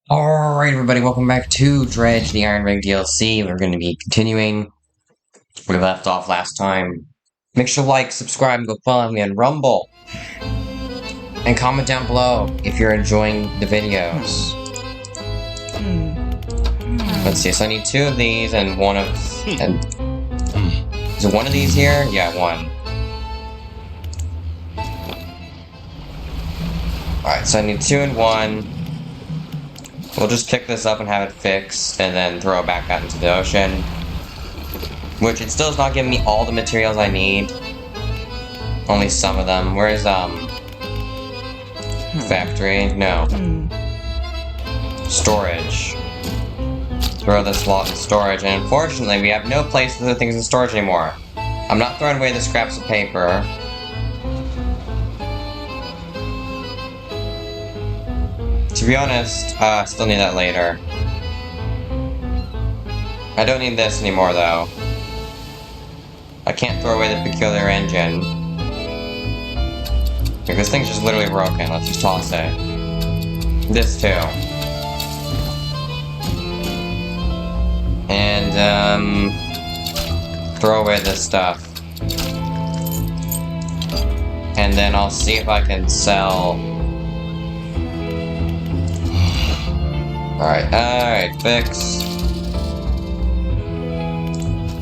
Alright everybody, welcome back to Dredge, the Iron Ring DLC. We're going to be continuing where we left off last time. Make sure to like, subscribe, and go follow me on Rumble. And comment down below if you're enjoying the videos. Let's see, so I need 2 of these and 1 of... is it 1 of these here? Yeah, 1. Alright, so I need 2 and 1. We'll just pick this up and have it fixed, and then throw it back out into the ocean. Which, it still is not giving me all the materials I need. Only some of them. Where's, factory? No. Storage. Throw this lot in storage, and unfortunately, we have no place to put things in storage anymore. I'm not throwing away the scraps of paper. To be honest, I still need that later. I don't need this anymore, though. I can't throw away the peculiar engine. Like, this thing's just literally broken. Let's just toss it. This, too. And, throw away this stuff. And then I'll see if I can sell... Alright, fix.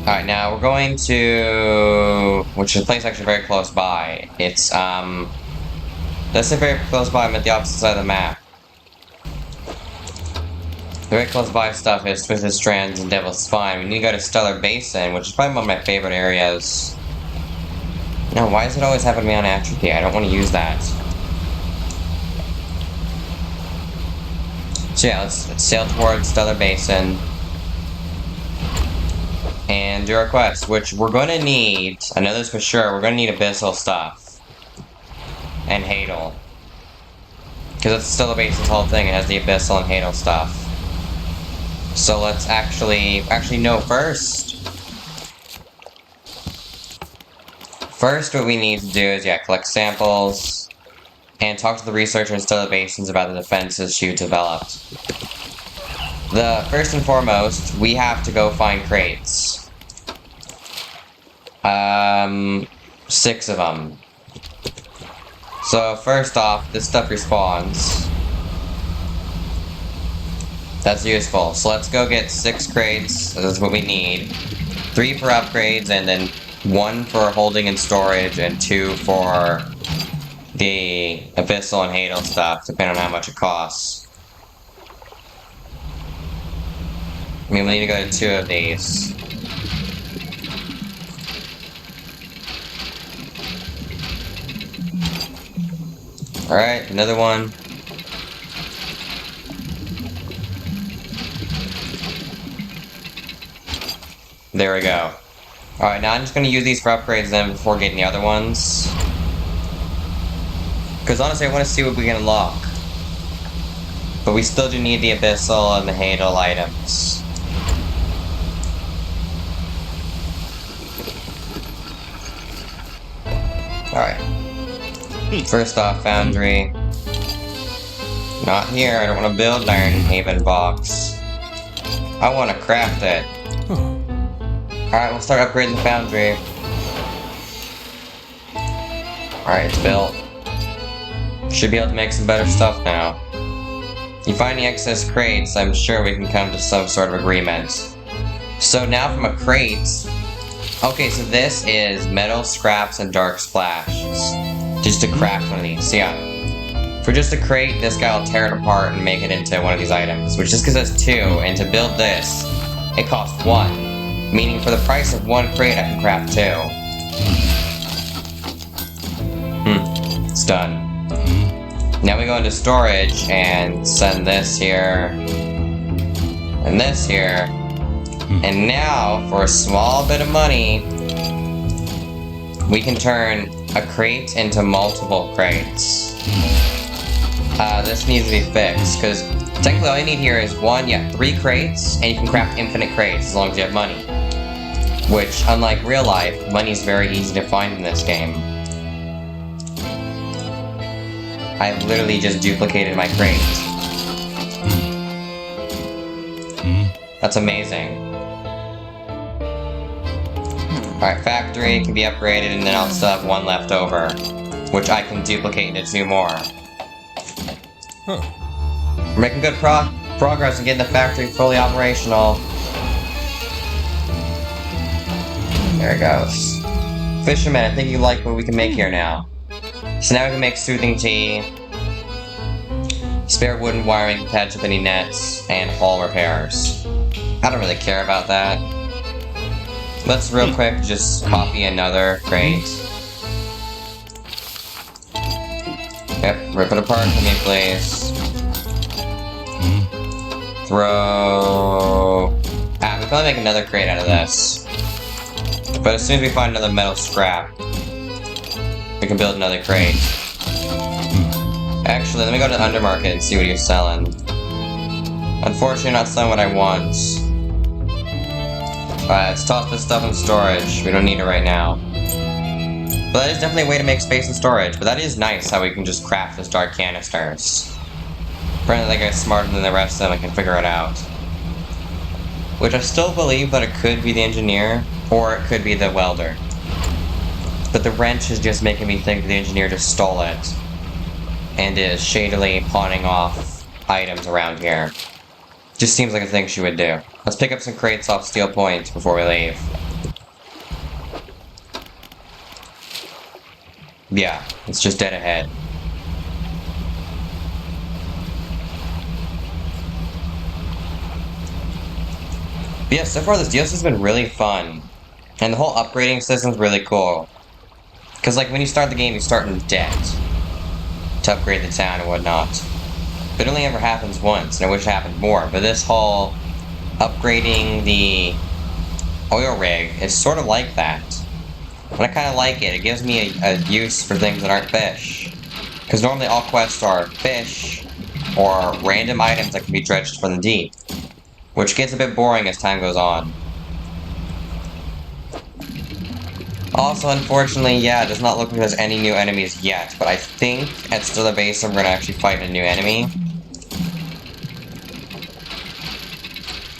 Alright, now we're going to... which is a place actually very close by. It's, let's say very close by, I'm at the opposite side of the map. The very close by stuff is Twisted Strands and Devil's Spine. We need to go to Stellar Basin, which is probably one of my favorite areas. No, why does it always happen to me on Atrophy? I don't want to use that. So yeah, let's sail towards Stellar Basin and do our quest, which we're going to need, I know this for sure, we're going to need Abyssal stuff and Hadal. Because that's Stellar Basin's whole thing, it has the Abyssal and Hadal stuff. So let's actually no, first what we need to do is, yeah, collect samples. And talk to the researcher in Stellar Basins about the defenses she developed. First and foremost, we have to go find crates. 6 of them. So first off, this stuff respawns. That's useful. So let's go get 6 crates. That's what we need. 3 for upgrades, and then 1 for holding and storage, and 2 for the Abyssal and Hadal stuff, depending on how much it costs. I mean, we need to go to 2 of these. Alright, another one. There we go. Alright, now I'm just going to use these for upgrades then before getting the other ones. Because honestly, I want to see what we can unlock. But we still do need the Abyssal and the Hadal items. Alright. First off, Foundry. Not here, I don't want to build an Iron Haven box. I want to craft it. Alright, we'll start upgrading the Foundry. Alright, it's built. Should be able to make some better stuff now. You find any excess crates, I'm sure we can come to some sort of agreement. So now from a crate... okay, so this is metal scraps and dark splashes. Just to craft one of these. So yeah. For just a crate, this guy will tear it apart and make it into one of these items. Which just gives us 2, and to build this, it costs 1. Meaning for the price of 1 crate, I can craft 2. It's done. Now we go into storage and send this here and this here. And now, for a small bit of money, we can turn a crate into multiple crates. This needs to be fixed, because technically all you need here is 3 crates, and you can craft infinite crates as long as you have money. Which, unlike real life, money is very easy to find in this game. I've literally just duplicated my crate. That's amazing. Alright, factory can be upgraded, and then I'll still have one left over, which I can duplicate into 2 more. We're making good progress in getting the factory fully operational. There it goes. Fisherman, I think you like what we can make here now. So now we can make soothing tea, spare wooden wiring to patch up any nets, and hull repairs. I don't really care about that. Let's real quick just copy another crate. Yep, rip it apart for me, please. Throw... we can only make another crate out of this. But as soon as we find another metal scrap, we can build another crate. Actually, let me go to the undermarket and see what you're selling. Unfortunately, not selling what I want. Alright, let's toss this stuff in storage. We don't need it right now. But that is definitely a way to make space in storage. But that is nice how we can just craft those dark canisters. Apparently that guy's smarter than the rest of them and can figure it out. Which I still believe that it could be the engineer, or it could be the welder. But the wrench is just making me think the engineer just stole it. And is shadily pawning off items around here. Just seems like a thing she would do. Let's pick up some crates off Steel Point before we leave. Yeah, it's just dead ahead. But yeah, so far this DLC's been really fun. And the whole upgrading system's really cool. Because like when you start the game, you start in debt to upgrade the town and whatnot. But it only ever happens once, and I wish it happened more. But this whole upgrading the oil rig is sort of like that. And I kind of like it. It gives me a use for things that aren't fish. Because normally all quests are fish, or random items that can be dredged from the deep. Which gets a bit boring as time goes on. Also, unfortunately, yeah, it does not look like there's any new enemies yet, but I think at Stilla Basin we're gonna actually fight a new enemy.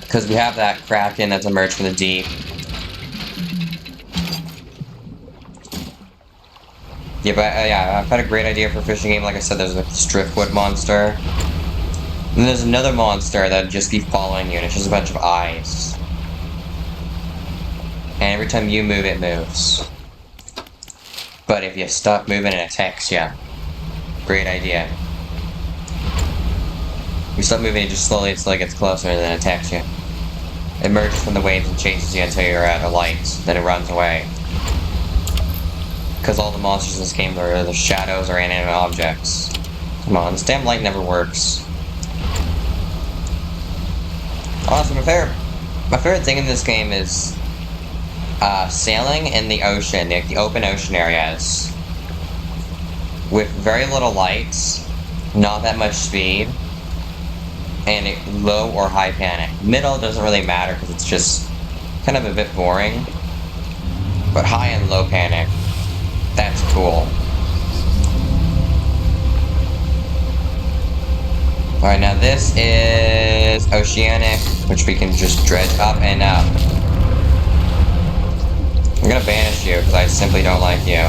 Because we have that Kraken that's emerged from the deep. Yeah, but yeah, I've had a great idea for a fishing game. Like I said, there's a driftwood monster. And then there's another monster that'll just be following you, and it's just a bunch of eyes. And every time you move, it moves. But if you stop moving, it attacks you. Great idea. You stop moving, it just slowly gets closer and then attacks you. It emerges from the waves and chases you until you're at a light. Then it runs away. Because all the monsters in this game are the shadows or inanimate objects. Come on, this damn light never works. Honestly, my favorite thing in this game is sailing in the ocean, the open ocean areas, with very little lights, not that much speed, and a low or high panic. Middle doesn't really matter because it's just kind of a bit boring, but high and low panic, that's cool. Alright, now this is Oceanic, which we can just dredge up and up. I'm gonna banish you, because I simply don't like you.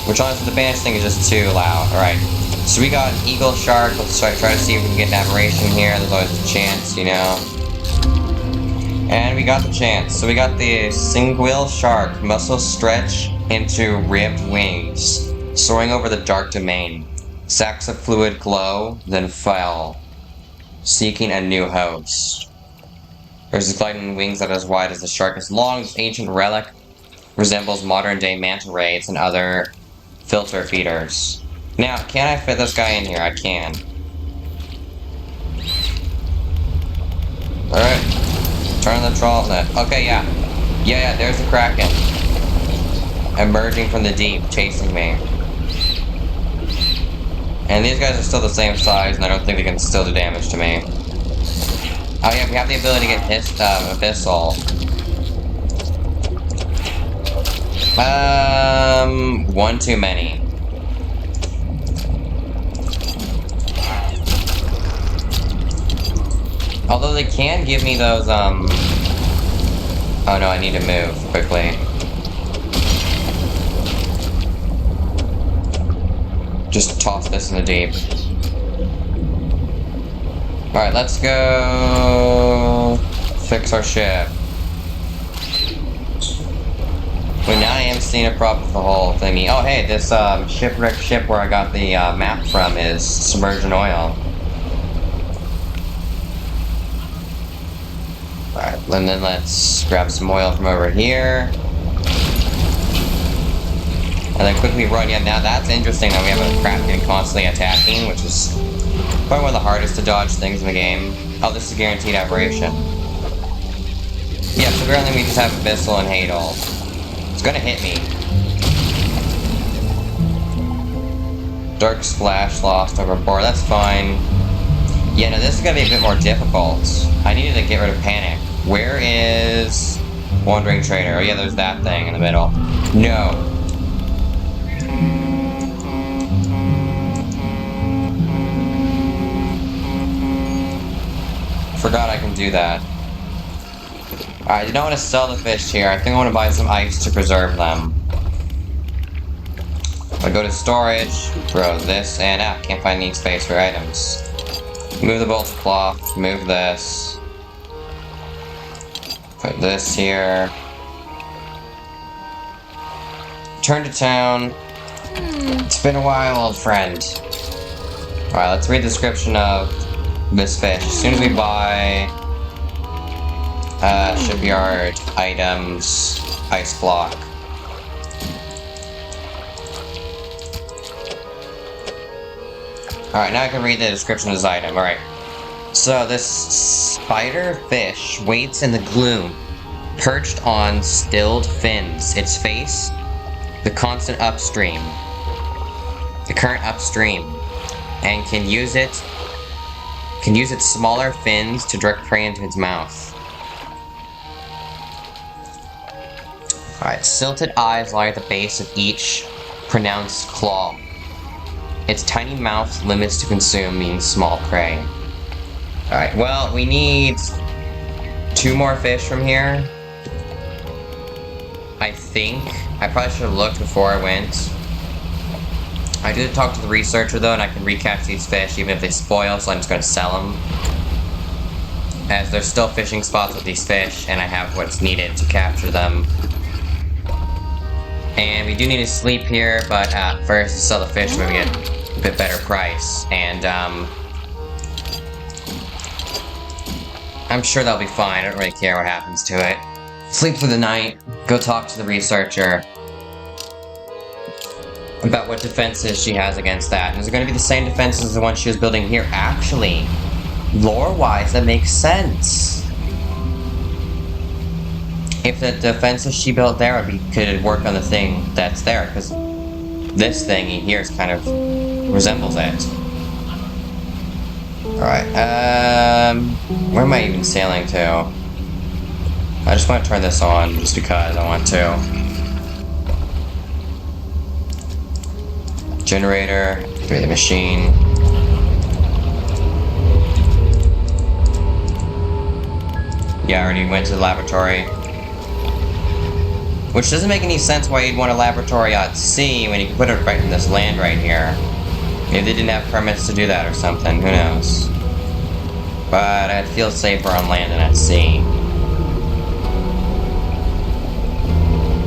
Which honestly, the banish thing is just too loud. Alright, so we got an eagle shark. Let's try to see if we can get an aberration here. There's always a chance, you know. And we got the chance. So we got the Singuil shark. Muscles stretch into ribbed wings, soaring over the dark domain. Sacks of fluid glow, then fell, seeking a new host. There's gliding wings that are as wide as the shark is long. This ancient relic resembles modern-day manta rays and other filter feeders. Now, can I fit this guy in here? I can. Alright. Turn the trawl net. Okay, yeah. Yeah, there's the Kraken. Emerging from the deep, chasing me. And these guys are still the same size, and I don't think they can still do damage to me. Oh yeah, we have the ability to get Abyssal. One too many. Although they can give me those, oh no, I need to move quickly. Just toss this in the deep. Alright, let's go fix our ship. But now I am seeing a problem with the whole thingy. Oh hey, this shipwrecked ship where I got the map from is submerged in oil. Alright, and then let's grab some oil from over here. And then quickly run. Yeah, now that's interesting that we have a crap getting constantly attacking, which is probably one of the hardest to dodge things in the game. Oh, this is guaranteed aberration. Yeah, so apparently we just have Abyssal and Hadal. It's gonna hit me. Dark Splash lost overboard, that's fine. Yeah, no, this is gonna be a bit more difficult. I needed to get rid of Panic. Where is Wandering Trader? Oh yeah, there's that thing in the middle. No. Forgot I can do that. Alright, I don't want to sell the fish here. I think I want to buy some ice to preserve them. I go to storage, throw this, and can't find any space for items. Move the bolts of cloth, move this. Put this here. Turn to town. It's been a while, old friend. Alright, let's read the description of this fish. As soon as we buy shipyard items, ice block. Alright, now I can read the description of this item. Alright. So this spider fish waits in the gloom, perched on stilled fins. Its face, the constant upstream. The current upstream. And can use its smaller fins to direct prey into its mouth. Alright, silted eyes lie at the base of each pronounced claw. Its tiny mouth limits to consume means small prey. Alright, well, we need 2 more fish from here. I think. I probably should have looked before I went. I did talk to the researcher though, and I can recatch these fish even if they spoil, so I'm just going to sell them. As there's still fishing spots with these fish, and I have what's needed to capture them. And we do need to sleep here, but first sell the fish so we get a bit better price. And I'm sure that'll be fine. I don't really care what happens to it. Sleep through the night, go talk to the researcher about what defenses she has against that. And is it going to be the same defenses as the one she was building here? Actually, lore-wise, that makes sense. If the defenses she built there could work on the thing that's there, because this thingy here is kind of resembles it. Alright, where am I even sailing to? I just want to turn this on just because I want to. Generator, through the machine. Yeah, I already went to the laboratory. Which doesn't make any sense why you'd want a laboratory at sea when you can put it right in this land right here. Maybe they didn't have permits to do that or something, who knows. But I'd feel safer on land than at sea.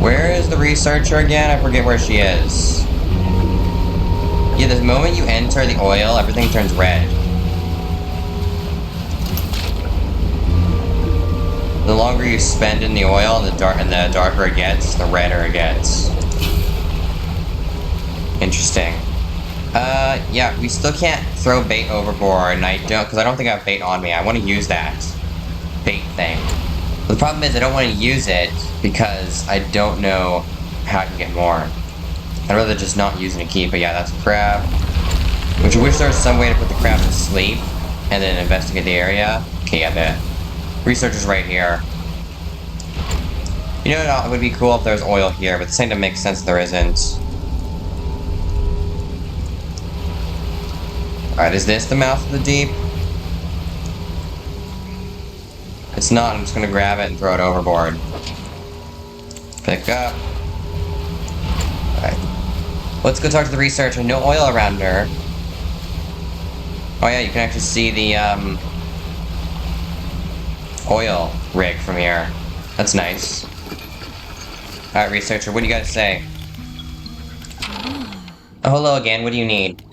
Where is the researcher again? I forget where she is. Yeah, the moment you enter the oil, everything turns red. The longer you spend in the oil, the darker it gets, the redder it gets. Interesting. Yeah, we still can't throw bait overboard, and I don't think I have bait on me. I want to use that bait thing. But the problem is I don't want to use it because I don't know how I can get more. I'd rather just not use it and keep, but yeah, that's a crab. Which I wish there was some way to put the crab to sleep and then investigate the area. Okay, yeah, the researcher's right here. You know what, it would be cool if there was oil here, but this ain't to make sense if there isn't. Alright, is this the mouth of the deep? It's not, I'm just gonna grab it and throw it overboard. Pick up. Alright. Let's go talk to the researcher. No oil around her. Oh yeah, you can actually see the, oil rig from here. That's nice. Alright, researcher, what do you gotta say? Oh, hello again, what do you need?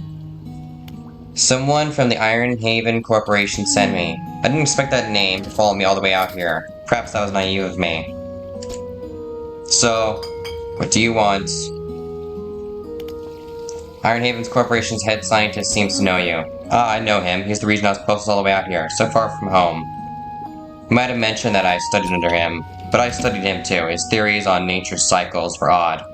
Someone from the Iron Haven Corporation sent me. I didn't expect that name to follow me all the way out here. Perhaps that was naive of me. So, what do you want? Iron Haven's Corporation's head scientist seems to know you. Ah, I know him. He's the reason I was posted all the way out here, so far from home. You might have mentioned that I studied under him, but I studied him too. His theories on nature's cycles were odd.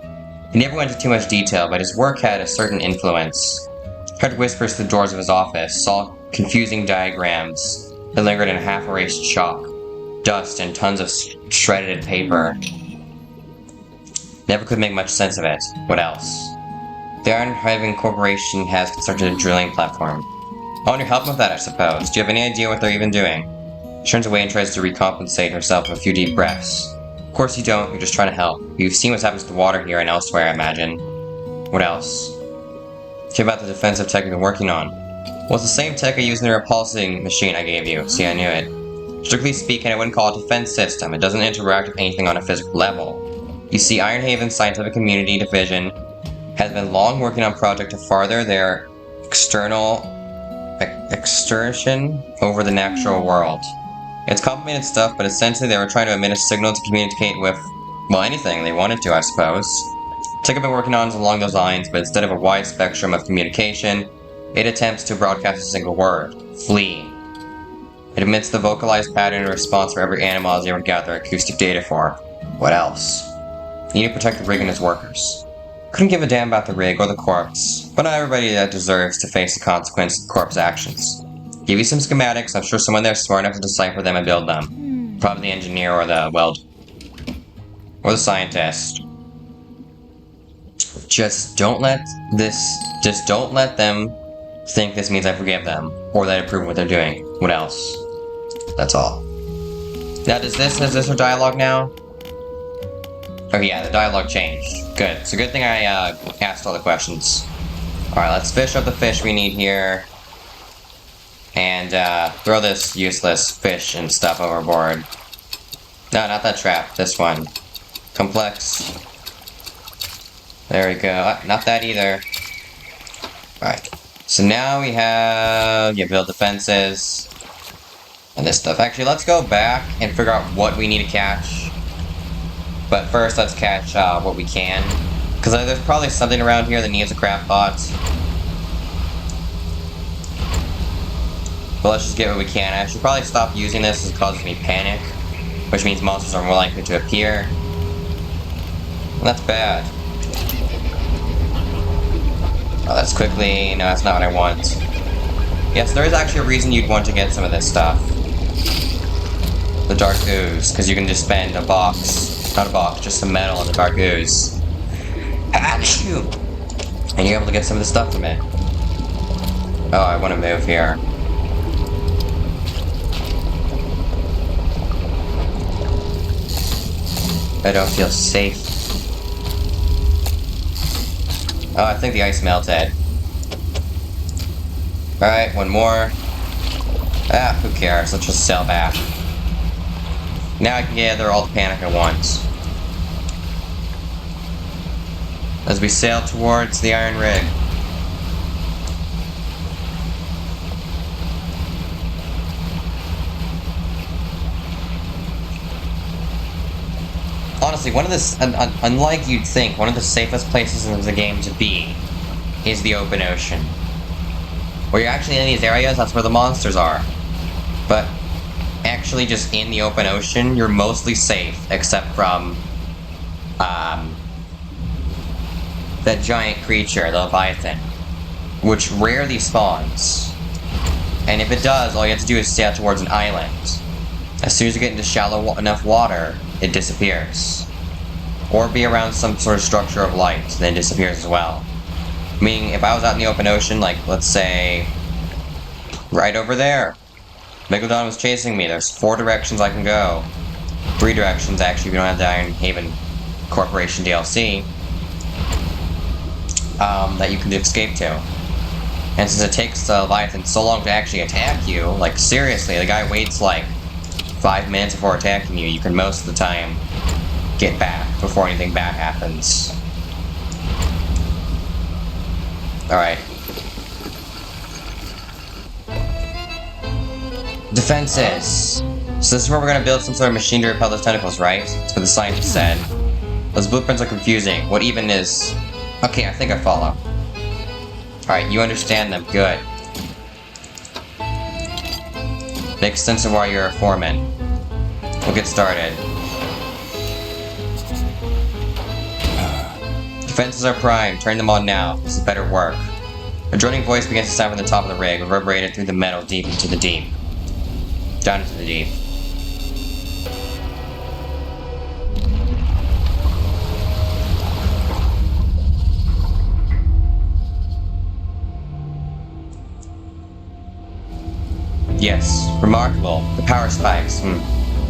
He never went into too much detail, but his work had a certain influence. I heard whispers through the doors of his office, saw confusing diagrams that lingered in half-erased chalk, dust, and tons of shredded paper. Never could make much sense of it. What else? The Iron Haven Corporation has constructed a drilling platform. I want your help with that, I suppose. Do you have any idea what they're even doing? She turns away and tries to recompensate herself with a few deep breaths. Of course you don't, you're just trying to help. You've seen what's happened to the water here and elsewhere, I imagine. What else? Tell me about the defensive tech you've been working on. Well, it's the same tech I used in the repulsing machine I gave you. See, I knew it. Strictly speaking, I wouldn't call it a defense system. It doesn't interact with anything on a physical level. You see, Iron Haven's Scientific Community Division has been long working on a project to farther their external excursion over the natural world. It's complicated stuff, but essentially they were trying to emit a signal to communicate with, well, anything they wanted to, I suppose. The tech I've been working on is along those lines, but instead of a wide spectrum of communication, it attempts to broadcast a single word: flee. It emits the vocalized pattern and response for every animal as they would gather acoustic data for. What else? You need to protect the rig and its workers. Couldn't give a damn about the rig or the corpse, but not everybody that deserves to face the consequences of the corpse actions. Give you some schematics, I'm sure someone there is smart enough to decipher them and build them. Probably the engineer or the or the scientist. Just don't let them think this means I forgive them, or that I approve what they're doing. What else? That's all. Now is this our dialogue now? Oh yeah, the dialogue changed. Good. It's a good thing I asked all the questions. Alright, let's fish up the fish we need here. And throw this useless fish and stuff overboard. No, not that trap. This one. Complex. There we go. Not that either. Alright. So now we have... build defenses. And this stuff. Actually, let's go back and figure out what we need to catch. But first, let's catch what we can. Because there's probably something around here that needs a craft pot. But let's just get what we can. I should probably stop using this as it causes me panic. Which means monsters are more likely to appear. And that's bad. Oh, that's quickly... No, that's not what I want. Yes, there is actually a reason you'd want to get some of this stuff. The dark ooze. Because you can just spend a box... Not a box, just some metal in the dark ooze. Achoo! And you're able to get some of the stuff from it. Oh, I want to move here. I don't feel safe. Oh, I think the ice melted. Alright, one more. Ah, who cares? Let's just sail back. Now I can gather all the panic I want. As we sail towards the iron rig. Honestly, unlike you'd think, one of the safest places in the game to be is the open ocean. Where you're actually in these areas, that's where the monsters are. But actually just in the open ocean, you're mostly safe, except from that giant creature, the Leviathan, which rarely spawns. And if it does, all you have to do is sail towards an island. As soon as you get into shallow enough water, it disappears. Or be around some sort of structure of light, then it disappears as well. Meaning, if I was out in the open ocean, like, let's say, right over there, Megalodon was chasing me. There's 4 directions I can go. 3 directions, actually, if you don't have the Iron Haven Corporation DLC. That you can escape to. And since it takes the Leviathan so long to actually attack you, like, seriously, the guy waits, like, 5 minutes before attacking you, you can most of the time get back before anything bad happens. Alright. Defenses. So this is where we're gonna build some sort of machine to repel those tentacles, right? That's what the scientist said. Those blueprints are confusing. What even is... Okay, I think I follow. Alright, you understand them. Good. Makes sense of why you're a foreman. We'll get started. Defenses are primed. Turn them on now. This is better work. A droning voice begins to sound from the top of the rig, reverberated through the metal deep into the deep. Down into the deep. Yes, remarkable. The power spikes.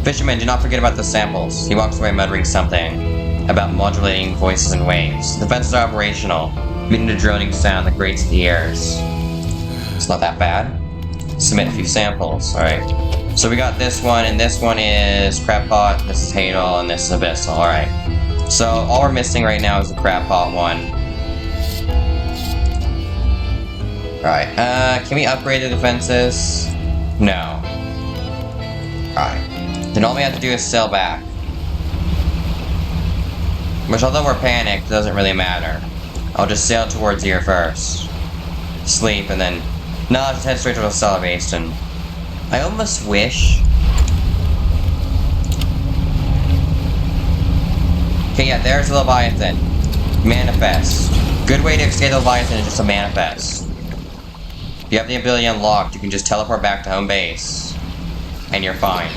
Fisherman, do not forget about the samples. He walks away muttering something about modulating voices and waves. The defenses are operational, emitting a droning sound that grates the ears. It's not that bad. Submit a few samples. Alright. So we got this one, and this one is Crabpot, this is Hadal, and this is Abyssal. Alright. So all we're missing right now is the Crabpot one. Alright, can we upgrade the defenses? No. Alright. Then all we have to do is sail back. Which, although we're panicked, doesn't really matter. I'll just sail towards here first. Sleep, and then... No, I'll just head straight to the Stellar Basin. I almost wish... Okay, yeah, there's the Leviathan. Manifest. Good way to escape the Leviathan is just to manifest. If you have the ability unlocked, you can just teleport back to home base. And you're fine.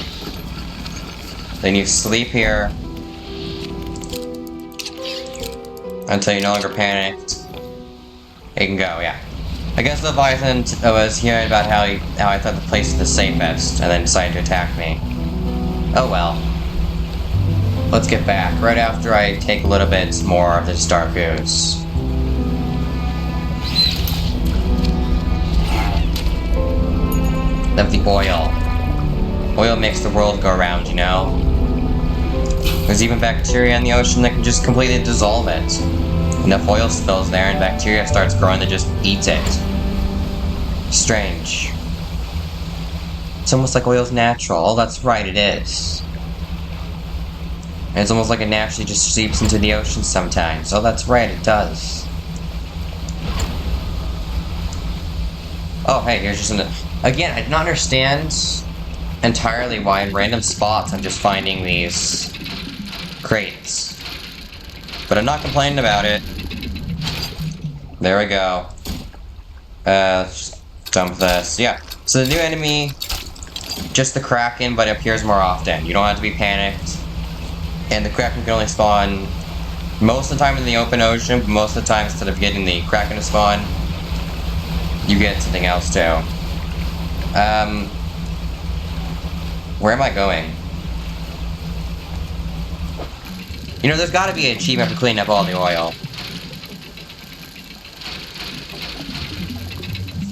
Then you sleep here. Until you're no longer panicked. You can go, yeah. I guess the Leviathan was hearing about how I thought the place was the safest, and then decided to attack me. Oh well. Let's get back, right after I take a little bit more of this Dark Ooze. Of the oil. Oil makes the world go round, you know? There's even bacteria in the ocean that can just completely dissolve it. Enough oil spills there and bacteria starts growing that just eats it. Strange. It's almost like oil's natural. Oh, that's right, it is. And it's almost like it naturally just seeps into the ocean sometimes. Oh, that's right, it does. Oh, hey, here's just an... Again, I do not understand entirely why in random spots I'm just finding these crates. But I'm not complaining about it. There we go. Let's just dump this. Yeah, so the new enemy, just the Kraken, but it appears more often. You don't have to be panicked. And the Kraken can only spawn most of the time in the open ocean, but most of the time instead of getting the Kraken to spawn, you get something else too. Where am I going? You know, there's gotta be an achievement for cleaning up all the oil.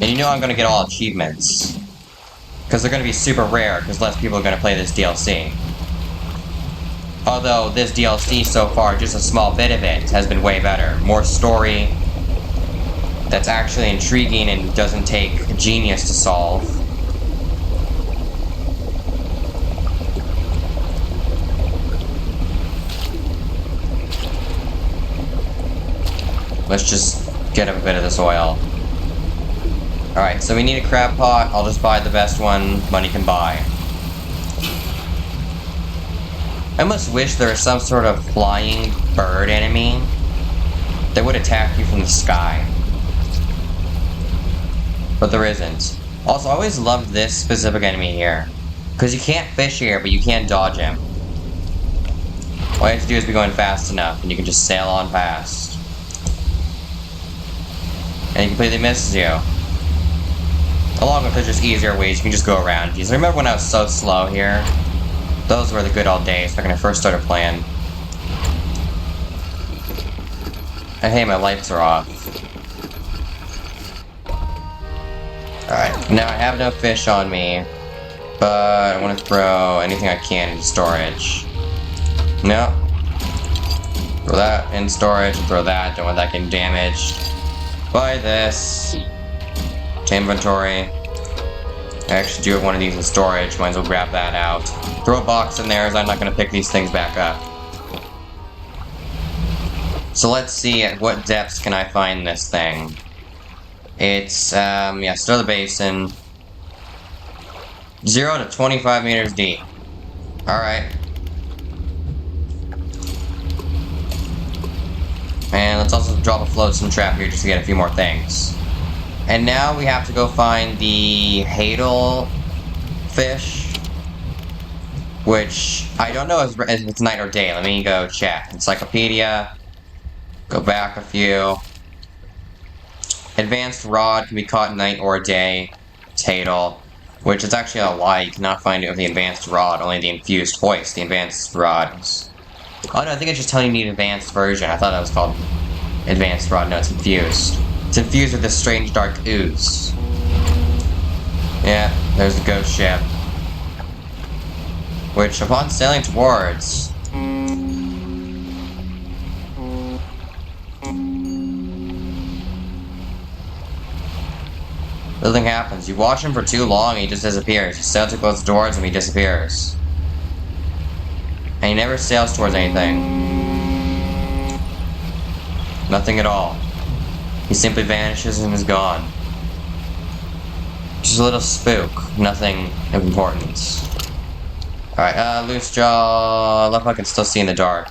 And you know I'm gonna get all achievements. Because they're gonna be super rare, because less people are gonna play this DLC. Although, this DLC so far, just a small bit of it, has been way better. More story, that's actually intriguing and doesn't take a genius to solve. Let's just get a bit of this oil. Alright, so we need a crab pot. I'll just buy the best one money can buy. I almost wish there was some sort of flying bird enemy that would attack you from the sky. But there isn't. Also, I always loved this specific enemy here. Because you can't fish here, but you can dodge him. All you have to do is be going fast enough, and you can just sail on past. And he completely misses you. Along with there's just easier ways you can just go around these. I remember when I was so slow here. Those were the good old days back when I first started playing. And hey, my lights are off. Alright, now I have no fish on me. But I want to throw anything I can into storage. No. Throw that in storage, and throw that. Don't want that getting damaged. Buy this. To inventory. I actually do have one of these in storage. Might as well grab that out. Throw a box in there, as I'm not going to pick these things back up. So let's see at what depths can I find this thing. It's, yeah, still the basin. 0 to 25 meters deep. Alright. And let's also drop a floatsome trap here just to get a few more things. And now we have to go find the Hadal fish. Which, I don't know if it's night or day. Let me go check. Encyclopedia. Go back a few. Advanced rod can be caught night or day. It's Hadal. Which is actually a lie. You cannot find it with the advanced rod. Only the infused hoist. The advanced rods. Oh no, I think it's just telling you need an advanced version. I thought that was called advanced rod. No, it's infused. It's infused with this strange dark ooze. Yeah, there's the ghost ship. Which, upon sailing towards... Nothing happens. You watch him for too long and he just disappears. You sail to close the doors and he disappears. And he never sails towards anything. Nothing at all. He simply vanishes and is gone. Just a little spook. Nothing of importance. Alright, loose jaw. I love how I can still see in the dark.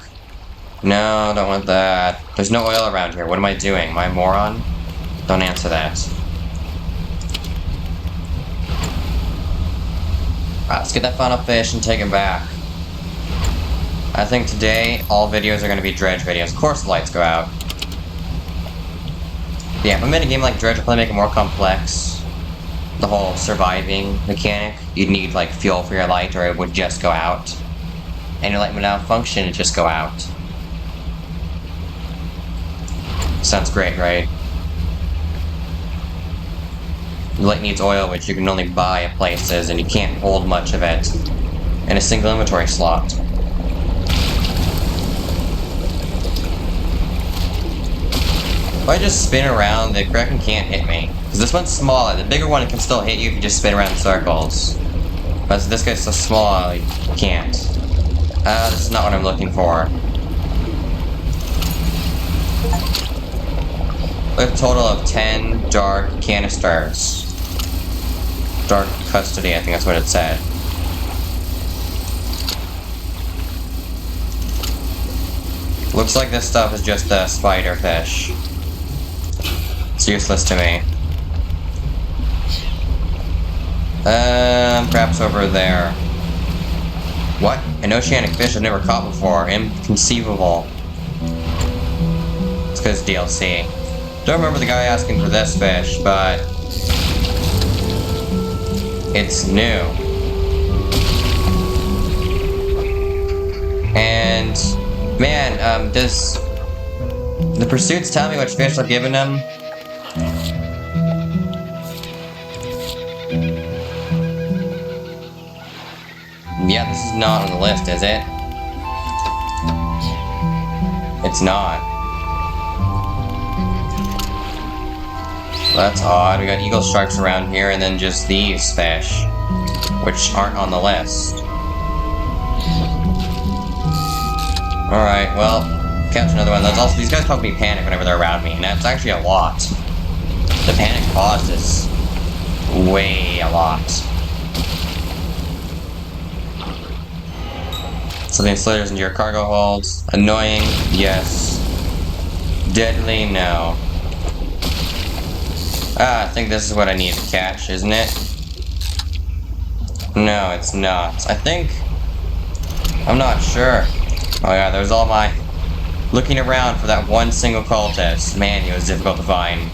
No, don't want that. There's no oil around here. What am I doing? Am I a moron? Don't answer that. Alright, let's get that final fish and take him back. I think today, all videos are going to be Dredge videos. Of course the lights go out. Yeah, if I'm in a game like Dredge, I'll probably make it more complex. The whole surviving mechanic. You'd need, like, fuel for your light, or it would just go out. And your light would malfunction, it'd just go out. Sounds great, right? The light needs oil, which you can only buy at places, and you can't hold much of it in a single inventory slot. If I just spin around, the Kraken can't hit me. Because this one's smaller. The bigger one can still hit you if you just spin around in circles. But this guy's so small, you can't. This is not what I'm looking for. We have a total of 10 dark canisters. Dark custody, I think that's what it said. Looks like this stuff is just a spider fish. It's useless to me. Perhaps over there. What? An oceanic fish I've never caught before. Inconceivable. It's because DLC. Don't remember the guy asking for this fish, but... it's new. And... man, does... the pursuits tell me which fish I've given him? Yeah, this is not on the list, is it? It's not. That's odd. We got eagle sharks around here, and then just these fish, which aren't on the list. Alright, well, catch another one of those. Also, these guys probably panic whenever they're around me, and that's actually a lot. The panic caused is way a lot. Something slithers into your cargo hold. Annoying, yes. Deadly, no. I think this is what I need to catch, isn't it? No, it's not. I think... I'm not sure. Oh yeah, there's all my... looking around for that one single cultist. Man, he was difficult to find.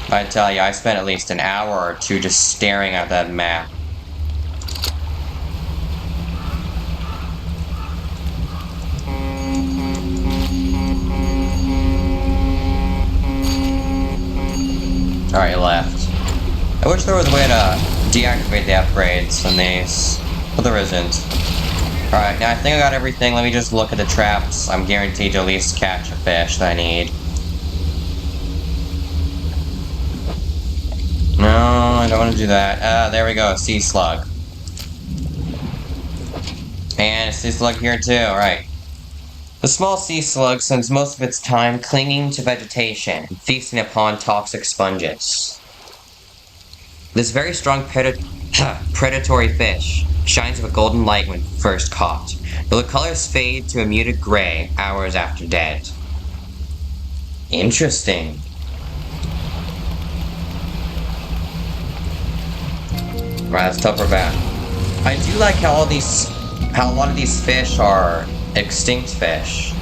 I tell you, I spent at least an hour or two just staring at that map. Alright, left. I wish there was a way to deactivate the upgrades on these, but there isn't. Alright, now I think I got everything. Let me just look at the traps. I'm guaranteed to at least catch a fish that I need. No, I don't want to do that. There we go, a sea slug. And a sea slug here too, alright. The small sea slug spends most of its time clinging to vegetation and feasting upon toxic sponges. This very strong predatory fish shines with a golden light when first caught, but the colors fade to a muted gray hours after dead. Interesting. Right, let's topper back. I do like how a lot of these fish are extinct fish.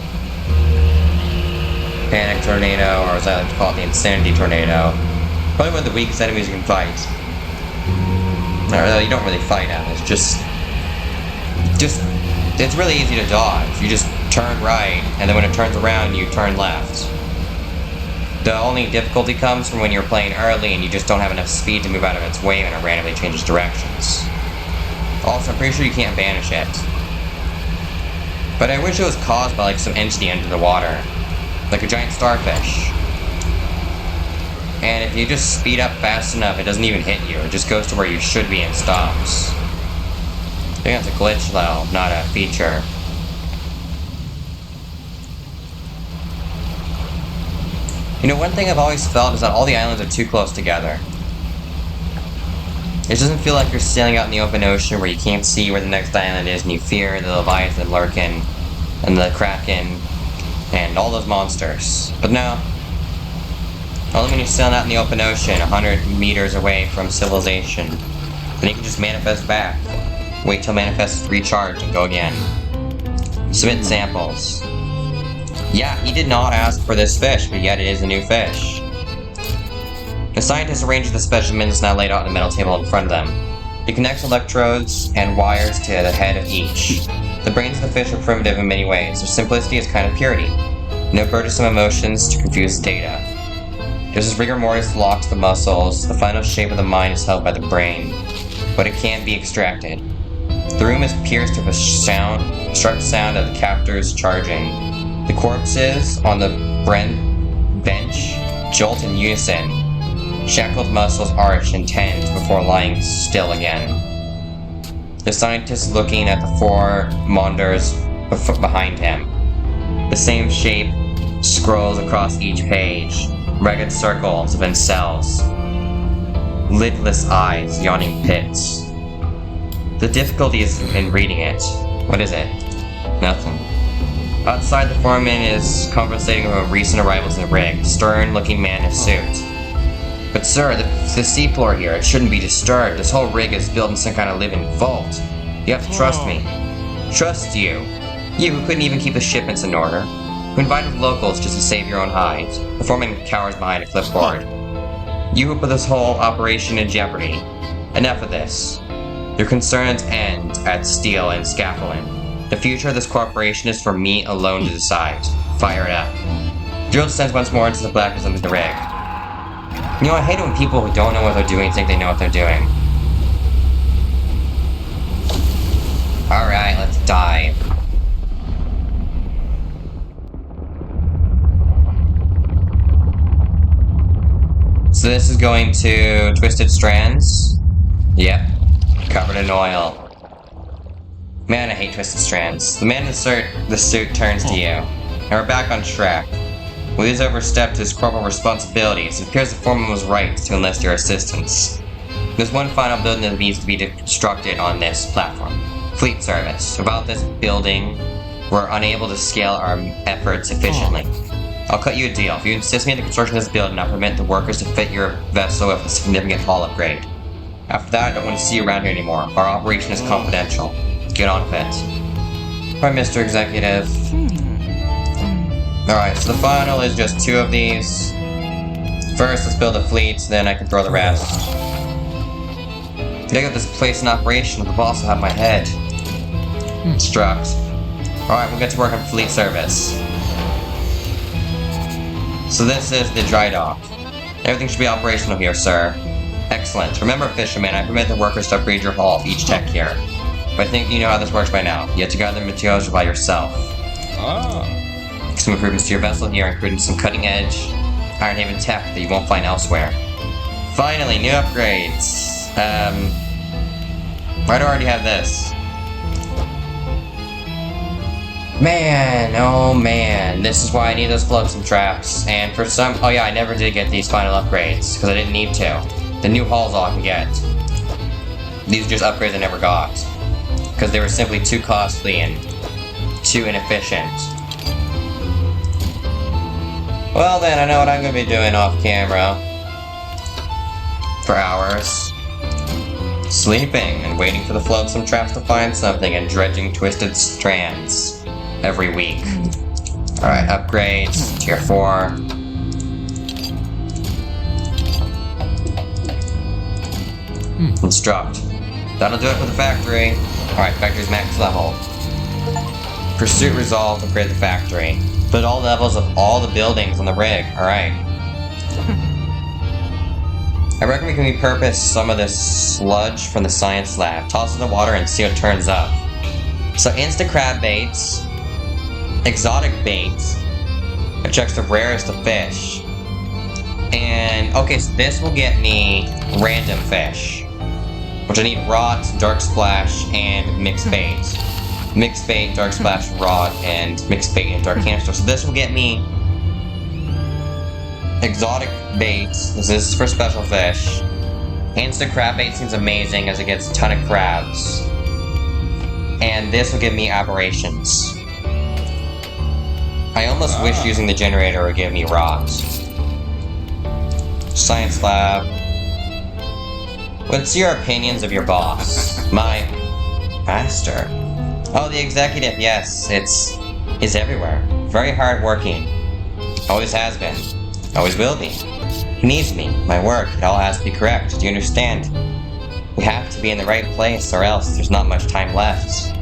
Panic tornado, or as I like to call it, the insanity tornado. Probably one of the weakest enemies you can fight. No, you don't really fight them. It's just, it's really easy to dodge. You just turn right, and then when it turns around, you turn left. The only difficulty comes from when you're playing early and you just don't have enough speed to move out of its way when it randomly changes directions. Also, I'm pretty sure you can't banish it. But I wish it was caused by like some entity under the water. Like a giant starfish. And if you just speed up fast enough, it doesn't even hit you. It just goes to where you should be and stops. I think that's a glitch though, not a feature. You know, one thing I've always felt is that all the islands are too close together. It doesn't feel like you're sailing out in the open ocean where you can't see where the next island is and you fear the Leviathan lurking and the Kraken and all those monsters. But no. Only when you're sailing out in the open ocean 100 meters away from civilization. Then you can just manifest back. Wait till manifests recharge and go again. Submit samples. Yeah, he did not ask for this fish, but yet it is a new fish. The scientist arranges the specimens now laid out on a metal table in front of them. He connects electrodes and wires to the head of each. The brains of the fish are primitive in many ways. Their simplicity is kind of purity. No burdensome emotions to confuse the data. Just as rigor mortis locks the muscles, the final shape of the mind is held by the brain, but it can't be extracted. The room is pierced with a sharp sound of the captors charging. The corpses on the bench jolt in unison. Shackled muscles arch and tend before lying still again. The scientist looking at the four monders behind him. The same shape scrolls across each page. Ragged circles have been cells. Lidless eyes, yawning pits. The difficulty is in reading it. What is it? Nothing. Outside, the foreman is conversating with a recent arrivals in the rig, stern-looking man in a suit. But sir, the seafloor here, it shouldn't be disturbed. This whole rig is built in some kind of living vault. You have to trust me. Trust you? You who couldn't even keep the shipments in order. Who invited locals just to save your own hide. The foreman cowers behind a clipboard. You who put this whole operation in jeopardy. Enough of this. Your concerns end at steel and scaffolding. The future of this corporation is for me alone to decide. Fire it up. Drill descends once more into the blackness of the rig. You know, I hate it when people who don't know what they're doing think they know what they're doing. Alright, let's dive. So this is going to Twisted Strands. Yep. Covered in oil. Man, I hate Twisted Strands. The man in the suit turns to you. And we're back on track. Well, he's overstepped his corporal responsibilities. It appears the foreman was right to enlist your assistance. There's one final building that needs to be constructed on this platform. Fleet service. Without this building, we're unable to scale our efforts efficiently. I'll cut you a deal. If you insist me on the construction of this building, I'll permit the workers to fit your vessel with a significant hull upgrade. After that, I don't want to see you around here anymore. Our operation is confidential. Get on with it. Right, Mr. Executive. Alright, so the final is just 2 of these. First, let's build a fleet, then I can throw the rest. Did I get this place in operation? The boss will have my head. Instruct. Alright, we'll get to work on fleet service. So this is the dry dock. Everything should be operational here, sir. Excellent. Remember, fisherman, I permit the workers to upgrade your hull of each tech here. But I think you know how this works by now. You have to gather materials by yourself. Some improvements to your vessel here, including some cutting-edge Ironhaven tech that you won't find elsewhere. Finally, new upgrades. Why do I already have this? Man, oh man, this is why I need those flotsam traps. And for some, oh yeah, I never did get these final upgrades, because I didn't need to. The new hull's all I can get. These are just upgrades I never got. Because they were simply too costly and too inefficient. Well then, I know what I'm going to be doing off camera. For hours. Sleeping and waiting for the flotsam traps to find something and dredging twisted strands every week. Alright, upgrades, tier 4. Instruct. That'll do it for the factory. Alright, factory's max level. Pursuit resolved, upgrade the factory. Build all levels of all the buildings on the rig. Alright. I reckon we can repurpose some of this sludge from the science lab. Toss it in the water and see what turns up. So insta crab baits, exotic baits, ejects the rarest of fish. And okay, so this will get me random fish. Which I need rod, dark splash, and mixed bait. Mixed bait, dark splash, rod, and mixed bait and dark canister. So this will get me exotic baits. This is for special fish. Instant crab bait seems amazing as it gets a ton of crabs. And this will give me aberrations. I almost wish using the generator would give me rocks. Science lab. What's your opinions of your boss? My master. Oh, the executive, yes, it's everywhere. Very hardworking. Always has been. Always will be. He needs me, my work, it all has to be correct. Do you understand? We have to be in the right place or else there's not much time left.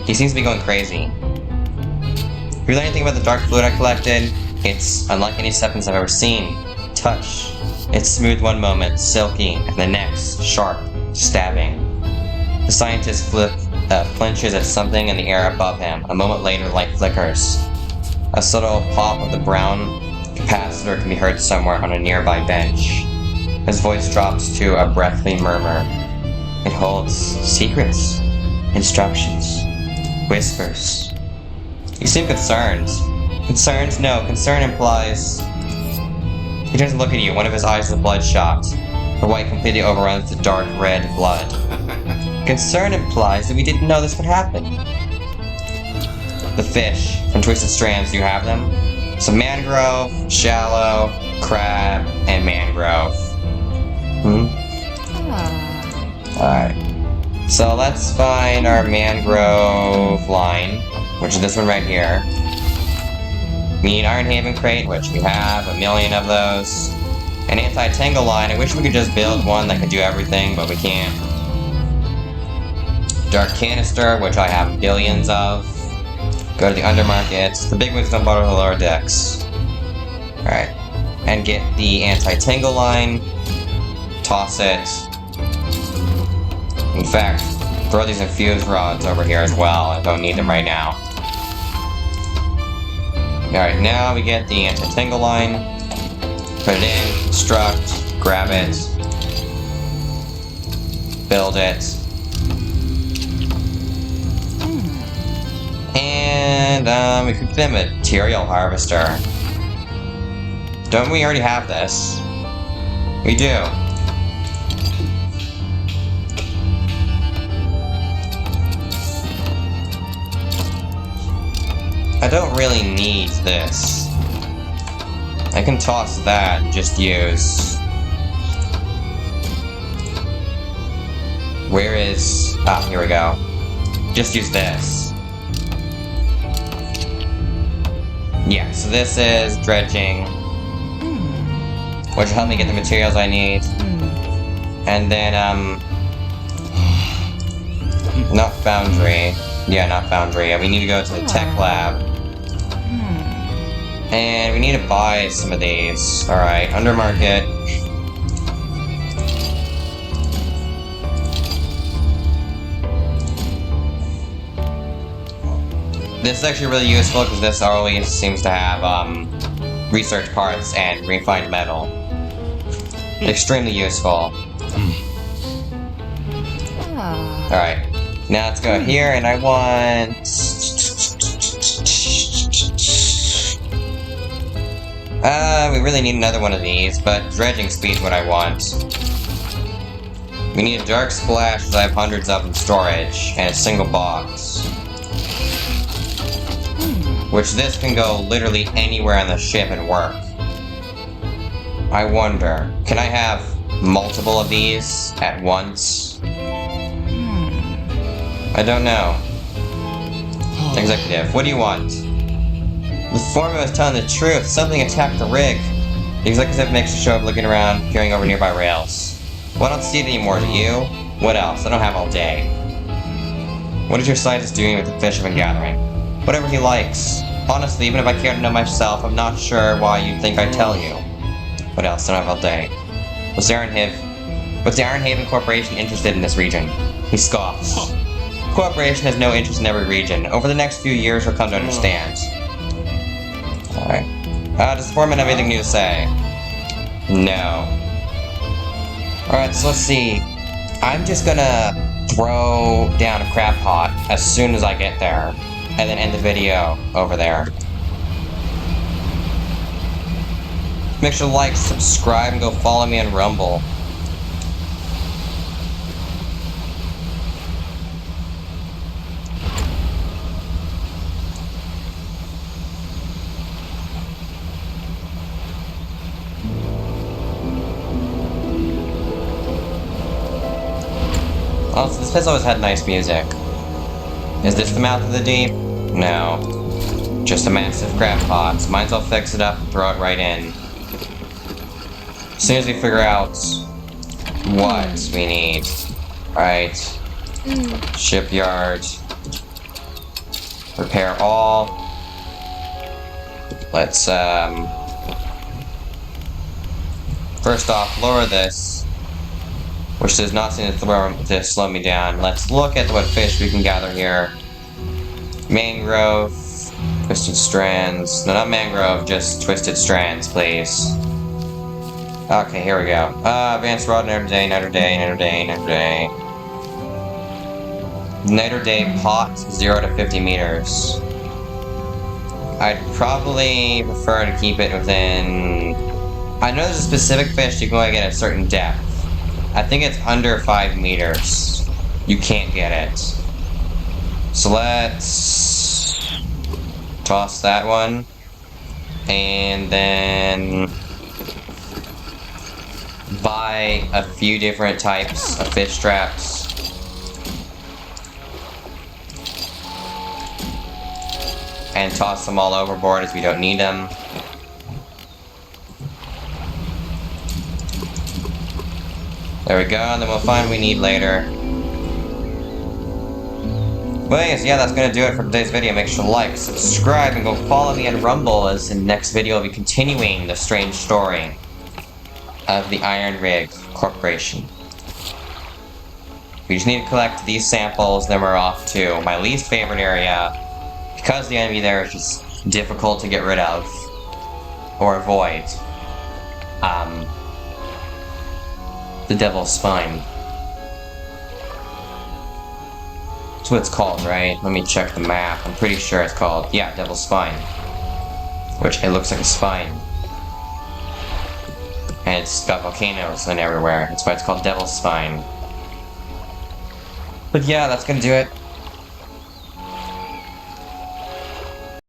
He seems to be going crazy. Have you learned anything about the dark fluid I collected? It's unlike any substance I've ever seen. Touch. It's smooth one moment, silky, and the next, sharp, stabbing. The scientist flinches at something in the air above him. A moment later, light flickers. A subtle pop of the brown capacitor can be heard somewhere on a nearby bench. His voice drops to a breathy murmur. It holds secrets, instructions, whispers. You seem concerned. Concerned? No, concern implies... He turns to look at you. One of his eyes is bloodshot. The white completely overruns the dark red blood. Concern implies that we didn't know this would happen. The fish from Twisted Strands, do you have them? So mangrove, shallow, crab, and mangrove. Alright. So let's find our mangrove line, which is this one right here. We need Ironhaven crate, which we have, 1,000,000 of those. An anti-tangle line, I wish we could just build one that could do everything, but we can't. Dark canister, which I have billions of. Go to the undermarket. The big wigs don't bother the lower decks. Alright. And get the anti-tangle line. Toss it. In fact, throw these infused rods over here as well. I don't need them right now. Alright, now we get the anti-tangle line. Put it in, construct, grab it. Build it. And we could get a material harvester. Don't we already have this? We do. I don't really need this. I can toss that and just use... Where is... Ah, here we go. Just use this. Yeah, so this is dredging. which will help me get the materials I need. And then, not foundry. Yeah, not foundry. We need to go to the tech lab. And we need to buy some of these. Alright, under market. This is actually really useful because this always seems to have, research parts and refined metal. Extremely useful. Alright, now let's go here, and I want... we really need another one of these, but dredging speed's what I want. We need a dark splash, because I have hundreds of them in storage, and a single box. Which this can go literally anywhere on the ship and work. I wonder, can I have multiple of these at once? I don't know. Executive, what do you want? The foreman was telling the truth. Something attacked the rig. The executive makes a show of looking around, peering over nearby rails. Well, I don't see it anymore, do you? What else? I don't have all day. What is your scientist doing with the fish I've been gathering? Whatever he likes. Honestly, even if I care to know myself, I'm not sure why you'd think I'd tell you. What else? I don't have all day. Was the Iron Haven Corporation interested in this region? He scoffs. The corporation has no interest in every region. Over the next few years, you'll come to understand. Alright. Does the foreman have anything new to say? No. Alright, so let's see. I'm just gonna throw down a crab pot as soon as I get there. And then end the video over there. Make sure to like, subscribe, and go follow me on Rumble. Also, this place always had nice music. Is this the mouth of the deep? No. Just a massive crab pot. Might as well fix it up and throw it right in. As soon as we figure out what we need. Right. Shipyard. Repair all. Let's, first off, lower this. Which does not seem to slow me down. Let's look at what fish we can gather here. Mangrove, twisted strands. No, not mangrove, just twisted strands, please. Okay, here we go. Advanced rod, night or day, night or day, night or day, night or day. Night or day pot, 0 to 50 meters. I'd probably prefer to keep it within... I know there's a specific fish you can only get at a certain depth. I think it's under 5 meters. You can't get it. So let's toss that one. And then buy a few different types of fish traps. And toss them all overboard as we don't need them. There we go, and then we'll find what we need later. But anyways, yeah, that's gonna do it for today's video. Make sure to like, subscribe, and go follow me on Rumble, as in the next video I'll be continuing the strange story of the Iron Rig Corporation. We just need to collect these samples, then we're off to my least favorite area, because the enemy there is just difficult to get rid of, or avoid. The Devil's Spine. That's what it's called, right? Let me check the map. I'm pretty sure it's called, yeah, Devil's Spine. Which, it looks like a spine. And it's got volcanoes and everywhere. That's why it's called Devil's Spine. But yeah, that's gonna do it.